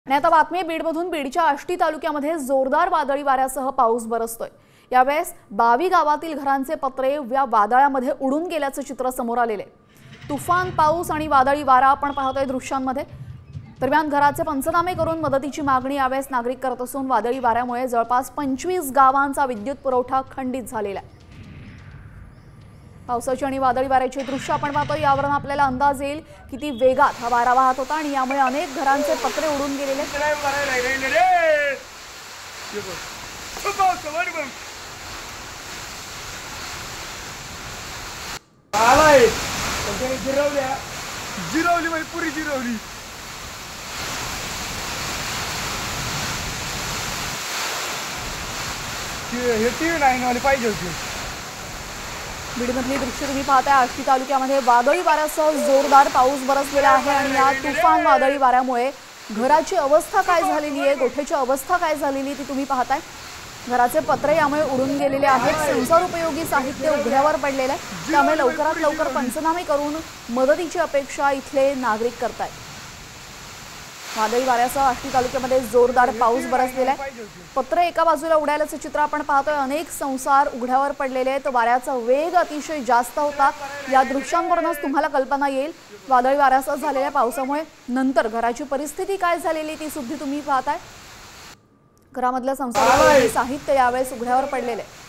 आणि आता बातमी आहे बीडमधून। बीडच्या आष्टी तालुक्यामध्ये जोरदार वादळी वाऱ्यासह पाऊस बरसतोय। यावेळेस 22 गावातील घरांचे पत्रे या वादळामध्ये उडून गेल्याचं चित्र समोर आलेले। तुफान पाऊस आणि वादळी वारा आपण पाहतोय दृश्यांमध्ये। दरम्यान घराचे पंचनामे करून मदतीची मागणी यावेळेस नागरिक करत असून वादळी वाऱ्यामुळे जवळपास 25 गावांचा विद्युत पुरवठा खंडित झालेला आहे। पावसाची आणि वादळी वाऱ्याची दृश्य आपण पाहतोय। यावरून आपल्याला अंदाज येईल किती वेगात हा वारा वाहत होता आणि यामुळे अनेक घरांचे पत्रे उडून गेलेले। जिरवली म्हणजे पुरी जिरवली। हे टीव्ही लाईन वाली पाहिजे होती। बीडमधली दृश्य तुम्ही पाहताय। आष्टी तालुक्यामध्ये वादळी वाऱ्यासह जोरदार पाऊस बरसलेला आहे आणि या तुफान वादळी वाऱ्यामुळे घराची अवस्था काय झालेली आहे, गोठ्याची अवस्था काय झालेली ती तुम्ही पाहताय। घराचे पत्रे यामुळे उडून गेलेले आहेत। संसार उपयोगी साहित्य उघड्यावर पडलेले आहे। त्यामुळे लवकरात लवकर पंचनामे करून मदतीची अपेक्षा इथले नागरिक करतायत। वादळी वाऱ्यासह आष्टी तालुक्यामध्ये जोरदार पाऊस बरसलेला आहे। पत्रे एका बाजूला उडाल्याचं चित्र आपण पाहतोय। अनेक संसार उघड्यावर पडलेले आहेत। वाऱ्याचा वेग अतिशय जास्त होता। या दृश्यांवरूनच तुम्हाला कल्पना येईल वादळी वाऱ्यासह झालेल्या पावसामुळे नंतर घराची परिस्थिती काय झालेली ती सुद्धा तुम्ही पाहताय। घरामधलं संसार साहित्य यावेळेस उघड्यावर पडलेले आहे।